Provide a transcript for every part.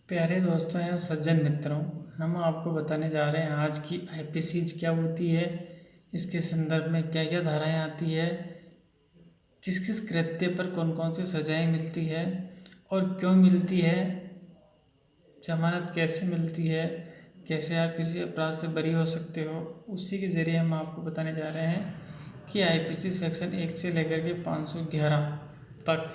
प्यारे दोस्तों एवं सज्जन मित्रों, हम आपको बताने जा रहे हैं आज की आईपीसीज क्या होती है, इसके संदर्भ में क्या क्या धाराएं आती है, किस किस कृत्य पर कौन कौन सी सजाएं मिलती है और क्यों मिलती है, जमानत कैसे मिलती है, कैसे आप किसी अपराध से बरी हो सकते हो। उसी के ज़रिए हम आपको बताने जा रहे हैं कि आईपीसी सेक्शन 1 से लेकर के 511 तक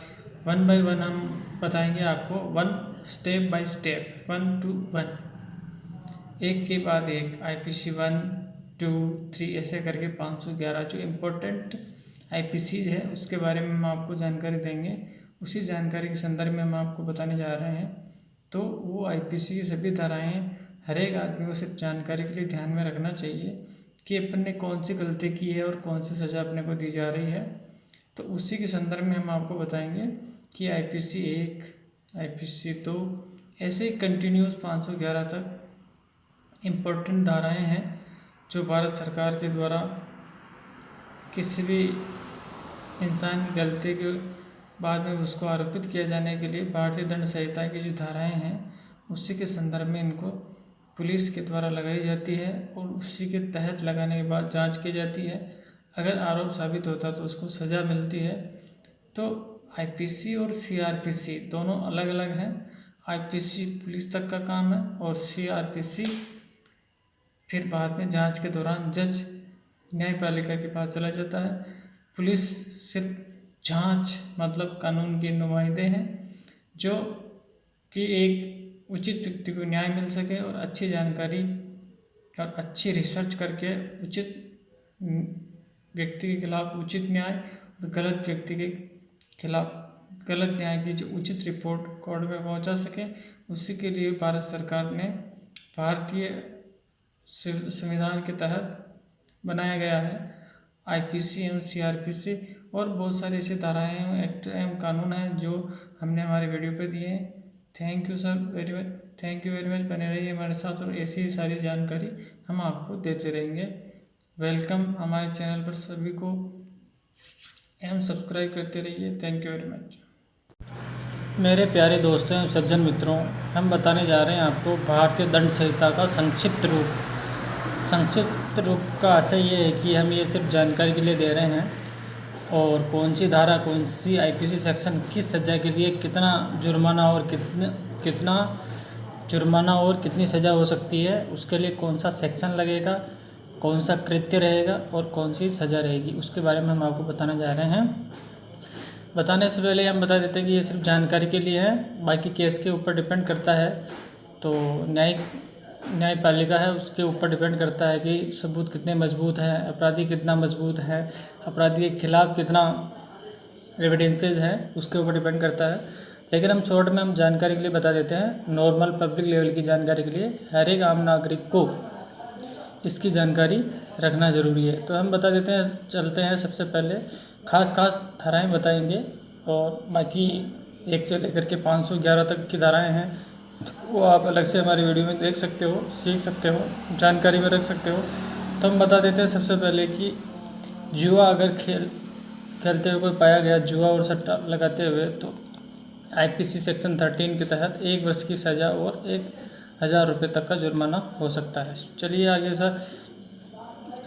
वन बाय वन हम बताएंगे आपको, one step by step, 1 to 1, एक के बाद एक आईपीसी 1, 2, 3 ऐसे करके 511 जो इम्पोर्टेंट आईपीसी है उसके बारे में हम आपको जानकारी देंगे। उसी जानकारी के संदर्भ में हम आपको बताने जा रहे हैं। तो वो आईपीसी की सभी धाराएँ हर एक आदमी को सिर्फ जानकारी के लिए ध्यान में रखना चाहिए कि अपन ने कौन सी गलती की है और कौन सी सज़ा अपने को दी जा रही है। तो उसी के संदर्भ में हम आपको बताएंगे कि आईपीसी 1, आईपीसी 2 ऐसे ही कंटिन्यूस 511 तक इम्पोर्टेंट धाराएं हैं जो भारत सरकार के द्वारा किसी भी इंसान की गलती के बाद में उसको आरोपित किया जाने के लिए भारतीय दंड संहिता की जो धाराएं हैं उसी के संदर्भ में इनको पुलिस के द्वारा लगाई जाती है और उसी के तहत लगाने के बाद जांच की जाती है। अगर आरोप साबित होता तो उसको सज़ा मिलती है। तो आईपीसी और सीआरपीसी दोनों अलग अलग हैं। आईपीसी पुलिस तक का काम है और सीआरपीसी फिर बाद में जांच के दौरान जज न्यायपालिका के पास चला जाता है। पुलिस सिर्फ जांच मतलब कानून के नुमाइंदे हैं जो कि एक उचित व्यक्ति को न्याय मिल सके और अच्छी जानकारी और अच्छी रिसर्च करके उचित व्यक्ति के खिलाफ उचित न्याय और गलत व्यक्ति के खिलाफ गलत न्याय की जो उचित रिपोर्ट कोर्ट में पहुंचा सके। उसी के लिए भारत सरकार ने भारतीय संविधान के तहत बनाया गया है आईपीसी एवं सीआरपीसी और बहुत सारे ऐसे धाराएँ एवं एक्ट एवं कानून हैं जो हमने हमारे वीडियो पे दिए हैं। Thank you sir very much, thank you very much. बने रहिए हमारे साथ और ऐसी ही सारी जानकारी हम आपको देते रहेंगे। वेलकम हमारे चैनल पर सभी को एवं सब्सक्राइब करते रहिए। Thank you very much. मेरे प्यारे दोस्तों एवं सज्जन मित्रों, हम बताने जा रहे हैं आपको भारतीय दंड संहिता का संक्षिप्त रूप का आशय ये है कि हम ये सिर्फ जानकारी के लिए दे रहे हैं और कौन सी धारा कौन सी आईपीसी सेक्शन किस सज़ा के लिए कितना जुर्माना और कितनी सज़ा हो सकती है, उसके लिए कौन सा सेक्शन लगेगा, कौन सा कृत्य रहेगा और कौन सी सज़ा रहेगी, उसके बारे में हम आपको बताने जा रहे हैं। बताने से पहले हम बता देते हैं कि ये सिर्फ जानकारी के लिए है, बाकी केस के ऊपर डिपेंड करता है। तो न्यायपालिका है उसके ऊपर डिपेंड करता है कि सबूत कितने मजबूत हैं, अपराधी कितना मजबूत है, अपराधी के खिलाफ कितना एविडेंसेस हैं, उसके ऊपर डिपेंड करता है। लेकिन हम शॉर्ट में हम जानकारी के लिए बता देते हैं, नॉर्मल पब्लिक लेवल की जानकारी के लिए हर एक आम नागरिक को इसकी जानकारी रखना ज़रूरी है। तो हम बता देते हैं, चलते हैं। सबसे पहले खास धाराएं बताएंगे और बाकी 1 से लेकर के 511 तक की धाराएं हैं वो आप अलग से हमारी वीडियो में देख सकते हो, सीख सकते हो, जानकारी में रख सकते हो। तो हम बता देते हैं सबसे पहले कि जुआ अगर खेलते हुए कोई पाया गया, जुआ और सट्टा लगाते हुए, तो आईपीसी सेक्शन 13 के तहत 1 वर्ष की सज़ा और 1000 रुपये तक का जुर्माना हो सकता है। चलिए आगे सर।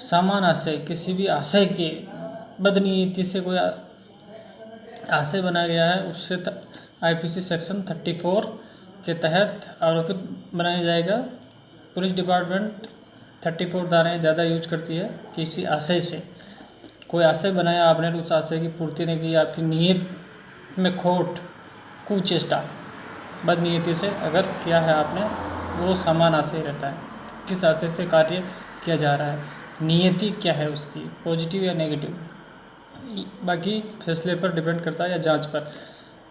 समान आशय, किसी भी आशय के बदनीयती से कोई आशय बनाया गया है उससे आईपीसी सेक्शन 34 के तहत आरोपित बनाया जाएगा। पुलिस डिपार्टमेंट 34 धाराएँ ज़्यादा यूज करती है। किसी आशय से कोई आशय बनाया आपने, उस आशय की पूर्ति नहीं की, आपकी नीयत में खोट, कुचेष्टा, बदनीयती से अगर किया है आपने, वो समान आशय रहता है। किस आशय से कार्य किया जा रहा है, नियति क्या है उसकी, पॉजिटिव या नेगेटिव, बाकी फैसले पर डिपेंड करता है या जांच पर।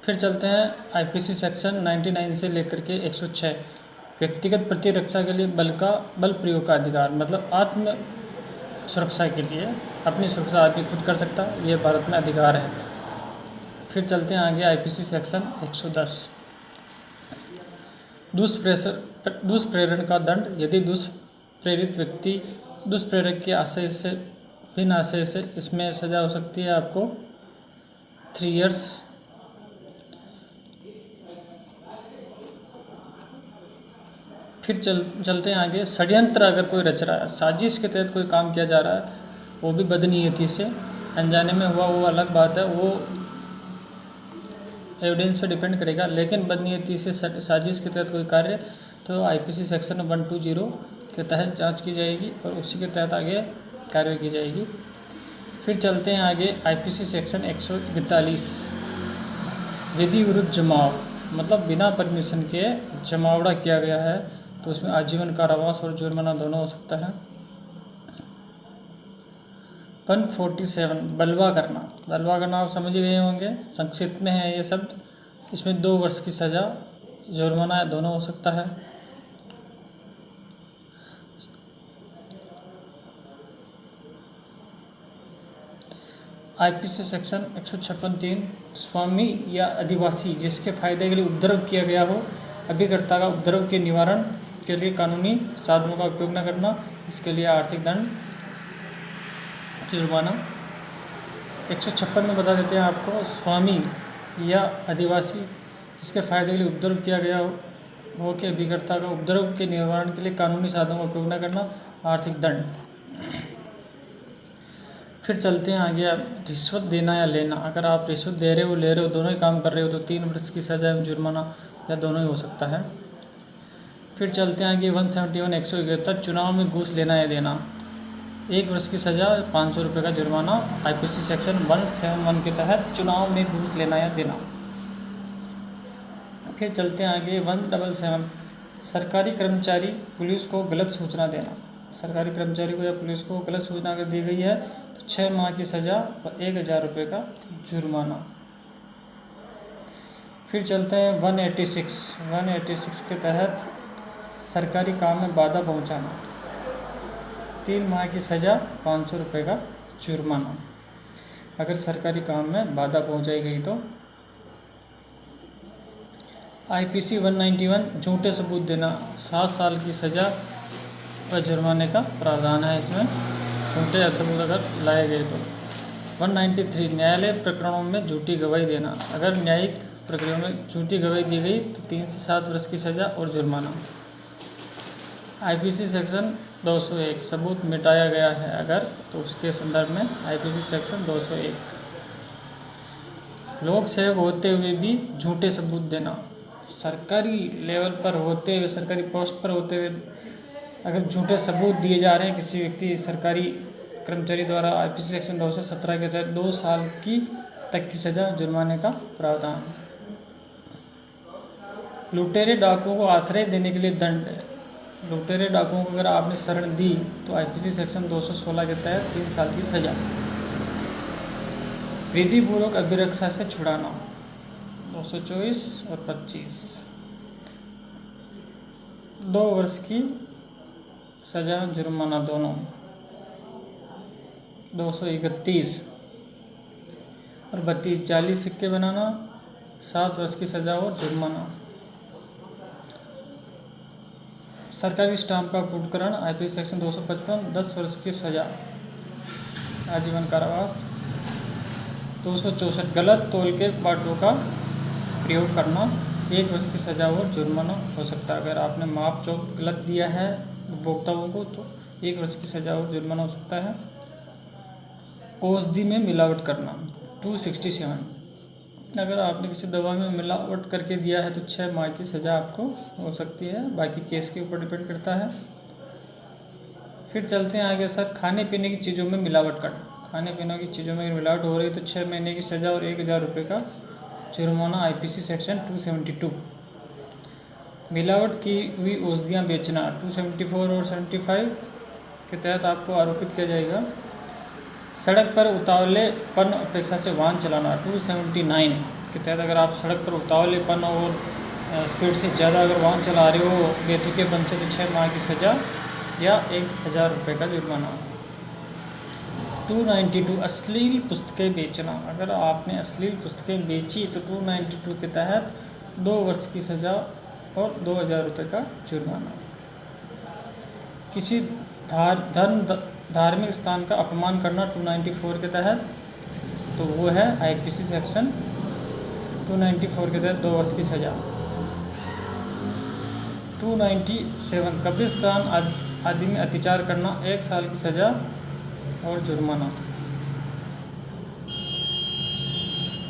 फिर चलते हैं आईपीसी सेक्शन 99 से लेकर के 106, व्यक्तिगत प्रतिरक्षा के लिए बल प्रयोग का अधिकार, मतलब आत्म सुरक्षा के लिए अपनी सुरक्षा आदमी खुद कर सकता है, ये भारत में अधिकार है। फिर चलते हैं आगे आईपीसी सेक्शन 110, दुष्प्रेरण का दंड, यदि दुष्प्रेरित व्यक्ति दुष्प्रेरक के आशय से बिन आशय से, इसमें सज़ा हो सकती है आपको 3 इयर्स फिर चलते हैं आगे। षड्यंत्र अगर कोई रच रहा है, साजिश के तहत कोई काम किया जा रहा है, वो भी बदनीयती से, अनजाने में हुआ वो अलग बात है, वो एविडेंस पे डिपेंड करेगा। लेकिन बदनीयती से साजिश के तहत कोई कार्य तो आईपीसी सेक्शन 120 के तहत जांच की जाएगी और उसी के तहत आगे कार्रवाई की जाएगी। फिर चलते हैं आगे आईपीसी सेक्शन 141 विधि विरुद्ध जमाव, मतलब बिना परमिशन के जमावड़ा किया गया है तो उसमें आजीवन कारावास और जुर्माना दोनों हो सकता है। 147 बलवा करना आप समझ गए होंगे, संक्षिप्त में है ये शब्द। इसमें 2 वर्ष की सज़ा, जुर्माना दोनों हो सकता है। आईपीसी सेक्शन 156(3) स्वामी या आदिवासी जिसके फायदे के लिए उपद्रव किया गया हो, अभिकर्ता का उपद्रव के निवारण के लिए कानूनी साधनों का उपयोग न करना, इसके लिए आर्थिक दंड, जुर्माना। 156 में बता देते हैं आपको, स्वामी या आदिवासी जिसके फायदे के लिए उपद्रव किया गया हो कि अभिकर्ता का उपद्रव के निवारण के लिए कानूनी साधनों का उपयोग न करना, आर्थिक दंड। फिर चलते हैं आगे। आप रिश्वत देना या लेना, अगर आप रिश्वत दे रहे हो ले रहे हो, दोनों ही काम कर रहे हो तो 3 वर्ष की सज़ा एवं जुर्माना या दोनों ही हो सकता है। फिर चलते हैं आगे 171 171 चुनाव में घूस लेना या देना, 1 वर्ष की सज़ा, 500 रुपये का जुर्माना, आईपीसी सेक्शन 171 के तहत चुनाव में घूस लेना या देना। फिर चलते हैं आगे 177 सरकारी कर्मचारी पुलिस को गलत सूचना देना, सरकारी कर्मचारी को या पुलिस को गलत सूचना अगर दी गई है तो 6 माह की सज़ा और 1000 रुपये का जुर्माना। फिर चलते हैं 186 के तहत सरकारी काम में बाधा पहुंचाना, 3 माह की सज़ा, 500 रुपये का जुर्माना अगर सरकारी काम में बाधा पहुंचाई गई तो। आईपीसी 191 झूठे सबूत देना, 7 साल की सज़ा और जुर्माने का प्रावधान है इसमें, झूठे सबूत अगर लाए गए तो। 193 न्यायालय प्रकरणों में झूठी गवाही देना, अगर न्यायिक प्रक्रिया में झूठी गवाही दी गई तो 3 से 7 वर्ष की सज़ा और जुर्माना। आईपीसी सेक्शन 201 सबूत मिटाया गया है अगर, तो उसके संदर्भ में आईपीसी सेक्शन 201। लोक सेवक होते हुए भी झूठे सबूत देना, सरकारी लेवल पर होते हुए, सरकारी पोस्ट पर होते हुए अगर झूठे सबूत दिए जा रहे हैं किसी व्यक्ति सरकारी कर्मचारी द्वारा, आईपीसी सेक्शन 217 के तहत 2 साल की तक की सज़ा, जुर्माने का प्रावधान। लुटेरे डाकुओं को आश्रय देने के लिए दंड, लुटेरे डाकुओं को अगर आपने शरण दी तो आईपीसी सेक्शन 216 के तहत 3 साल की सज़ा। विधिपूर्वक अभिरक्षा से छुड़ाना 224 और 25, 2 वर्ष की सज़ा जुर्माना दोनों। 231 और 32 जाली सिक्के बनाना, 7 वर्ष की सज़ा और जुर्माना। सरकारी स्टाम्प का कूटकरण, आईपीसी सेक्शन 255 10 वर्ष की सज़ा, आजीवन कारावास। 264 गलत तौल के बाटों का प्रयोग करना, 1 वर्ष की सज़ा और जुर्माना हो सकता है। अगर आपने माप जोक गलत दिया है उपभोक्ताओं को तो 1 वर्ष की सज़ा और जुर्माना हो सकता है। औषधि में मिलावट करना 267, अगर आपने किसी दवा में मिलावट करके दिया है तो 6 माह की सज़ा आपको हो सकती है, बाकी केस के ऊपर डिपेंड करता है। फिर चलते हैं आगे सर, खाने पीने की चीज़ों में मिलावट करना, खाने पीने की चीज़ों में मिलावट हो रही है तो 6 महीने की सज़ा और 1000 रुपये का जुर्माना, आईपीसी सेक्शन 272। मिलावट की हुई औषधियाँ बेचना 274 और 75 के तहत आपको आरोपित किया जाएगा। सड़क पर उतावलेपन अपेक्षा से वाहन चलाना 279 के तहत, अगर आप सड़क पर उतावलेपन और स्पीड से ज़्यादा अगर वाहन चला रहे हो बेतुकेपन से तो 6 माह की सज़ा या 1000 रुपये का जुर्माना। 292 अश्लील पुस्तकें बेचना, अगर आपने अश्लील पुस्तकें बेची तो 292 के तहत 2 वर्ष की सज़ा और 2000 रुपये का जुर्माना। किसी धार्मिक स्थान का अपमान करना 294 के तहत, तो वो है आईपीसी सेक्शन 294 के तहत 2 वर्ष की सज़ा। 297 कब्रिस्तान आदि में अत्याचार करना, 1 साल की सज़ा और जुर्माना।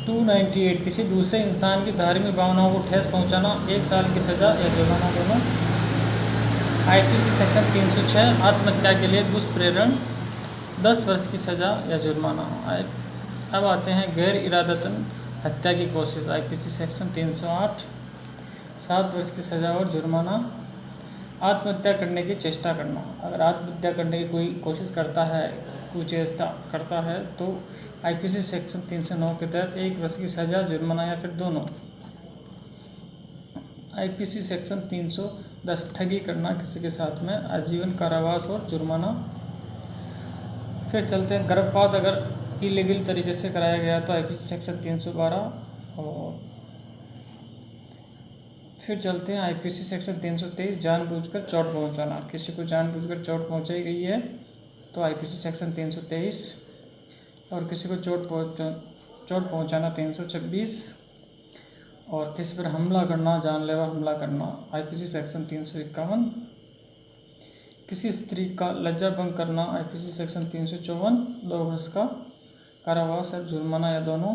298 किसी दूसरे इंसान की धार्मिक भावनाओं को ठेस पहुंचाना, 1 साल की सज़ा या जुर्माना दोनों। IPC सेक्शन 306 आत्महत्या के लिए दुष्प्रेरण, 10 वर्ष की सज़ा या जुर्माना। अब आते हैं गैर इरादतन हत्या की कोशिश, IPC सेक्शन 308 7 वर्ष की सज़ा और जुर्माना। आत्महत्या करने की चेष्टा करना, अगर आत्महत्या करने की कोई कोशिश करता है, कुचेष्टा करता है तो IPC सेक्शन 309 के तहत 1 वर्ष की सज़ा, जुर्माना या फिर दोनों। IPC सेक्शन 310 ठगी करना किसी के साथ में, आजीवन कारावास और जुर्माना। फिर चलते हैं गर्भपात अगर इलीगल तरीके से कराया गया तो IPC सेक्शन 312। और फिर चलते हैं IPC सेक्शन 323 जानबूझकर चोट पहुंचाना, किसी को जानबूझकर चोट पहुंचाई गई है तो IPC सेक्शन 323, और किसी को चोट पहुंचाना 326, और किसी पर हमला करना, जानलेवा हमला करना IPC सेक्शन 351, किसी स्त्री का लज्जा भंग करना IPC सेक्शन 354, 2 वर्ष का कारावास और जुर्माना या दोनों।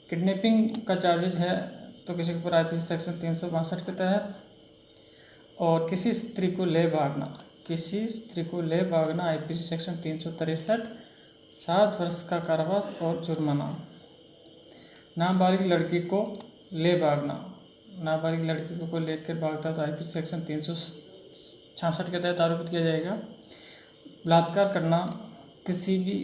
किडनैपिंग का चार्जेज है तो किसी के ऊपर IPC सेक्शन 362 के तहत। और किसी स्त्री को ले भागना IPC सेक्शन 363, 7 वर्ष का कारावास और जुर्माना। नाबालिग लड़की को ले भागना, नाबालिग लड़की को लेकर भागता तो IPC सेक्शन 366 के तहत आरोपित किया जाएगा। बलात्कार करना, किसी भी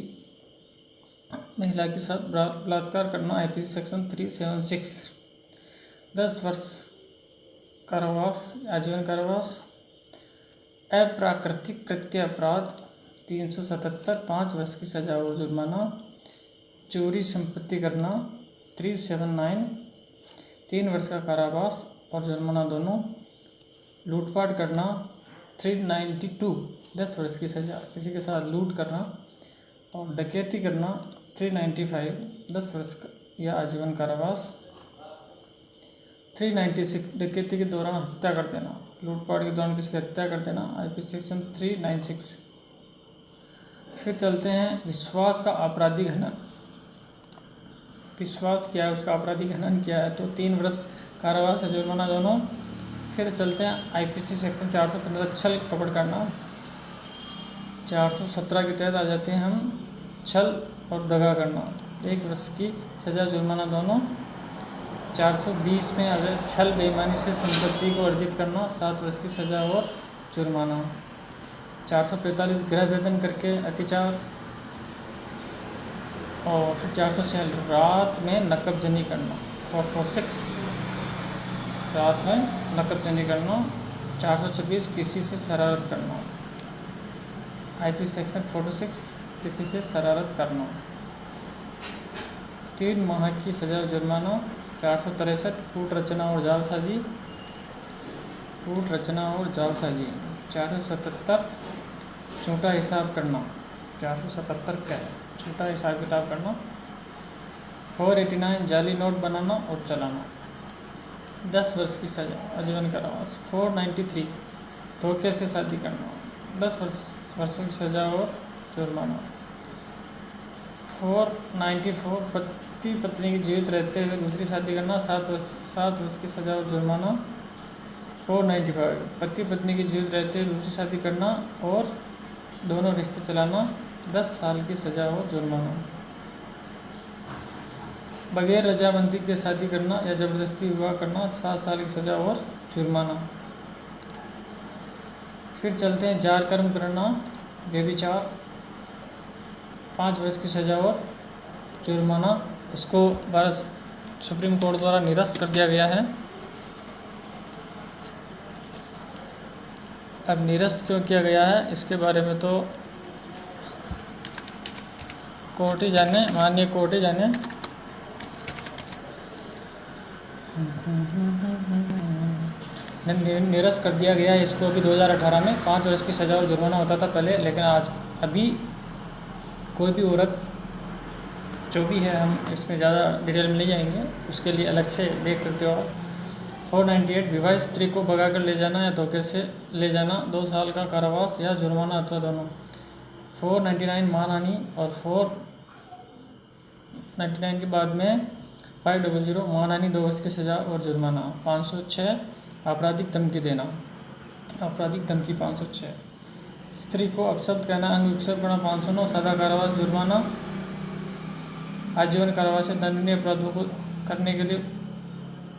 महिला के साथ बलात्कार करना IPC सेक्शन 376, 10 वर्ष कारावास, आजीवन कारावास। अप्राकृतिक कृत्य अपराध 377, 5 वर्ष की सजा और जुर्माना। चोरी संपत्ति करना 379, 3 वर्ष का कारावास और जुर्माना दोनों। लूटपाट करना 392, 10 वर्ष की सजा, किसी के साथ लूट करना। और डकैती करना 395, 10 वर्ष या आजीवन कारावास। 396 डकैती के दौरान हत्या कर देना, लूटपाट के दौरान किसी की हत्या कर देना IPC सेक्शन 396। फिर चलते हैं विश्वास का आपराधिक हनन। विश्वास क्या है, उसका आपराधिक हनन क्या है तो 3 वर्ष कारावास या जुर्माना दोनों। फिर चलते हैं IPC सेक्शन 415 छल कपट करना। 417 के तहत आ जाते हैं हम छल और दगा करना, 1 वर्ष की सज़ा जुर्माना दोनों। 420 में आ जाए छल बेईमानी से संपत्ति को अर्जित करना, 7 वर्ष की सज़ा और जुर्माना। 445 गृह भेदन करके अत्याचार। और फिर 406 रात में नकबजनी करना, 446 रात में नकबजनी करना। 426 किसी से शरारत करना IPC सेक्शन 46, किसी से शरारत करना। 3 माह की सजा जुर्माना। 463 कूट रचना और जालसाजी, कूट रचना और जालसाजी। 477 झूठा हिसाब करना, 477 का झूठा हिसाब किताब करना। 489 जाली नोट बनाना और चलाना, 10 वर्ष की सजा, आजीवन कारावास। 493 धोखे से शादी करना, 10 वर्षों की सजा और जुर्माना। 494 पति पत्नी की जीवित रहते हुए दूसरी शादी करना, 7 वर्ष की सजा और जुर्माना। 495 पति पत्नी की जीवित रहते हुए दूसरी शादी करना और दोनों रिश्ते चलाना, 10 साल की सजा और जुर्माना। बगैर रजामंदी के शादी करना या ज़बरदस्ती विवाह करना, 7 साल की सजा और जुर्माना। फिर चलते हैं जार कर्म करना, व्यभिचार, 5 वर्ष की सजा और जुर्माना। इसको भारत सुप्रीम कोर्ट द्वारा निरस्त कर दिया गया है। अब निरस्त क्यों किया गया है इसके बारे में तो कोर्ट ही जाने, माननीय कोर्ट ही जाने। निरस्त कर दिया गया है इसको अभी 2018 में। 5 वर्ष की सज़ा और जुर्माना होता था पहले, लेकिन अभी कोई भी औरत जो भी है, हम इसमें ज़्यादा डिटेल में नहीं जाएंगे, उसके लिए अलग से देख सकते हो आप। 498 विवाहित स्त्री को भगा कर ले जाना या धोखे से ले जाना, 2 साल का कारावास या जुर्माना अथवा दोनों। 499 मानहानि और 499 के बाद में 500 मानहानि 2 वर्ष की सज़ा और जुर्माना। 506 आपराधिक धमकी देना, आपराधिक धमकी 506। स्त्री को अपशब्द कहना, अंग विक्षेप करना 509, सादा कारावास जुर्माना, आजीवन कारावास से दंडनीय अपराधों को करने के लिए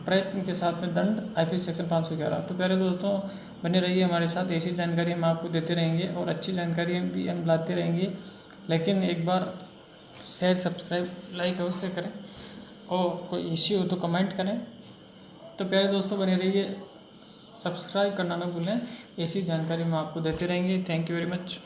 प्रयत्न के साथ में दंड, आईपीसी सेक्शन 511। तो प्यारे दोस्तों, बने रहिए हमारे साथ, ऐसी जानकारी हम आपको देते रहेंगे और अच्छी जानकारी भी हम लाते रहेंगे। लेकिन एक बार शेयर, सब्सक्राइब, लाइक अवश्य करें और कोई इश्यू हो तो कमेंट करें। तो प्यारे दोस्तों, बने रहिए, सब्सक्राइब करना ना भूलें, ऐसी जानकारी हम आपको देते रहेंगे। Thank you very much.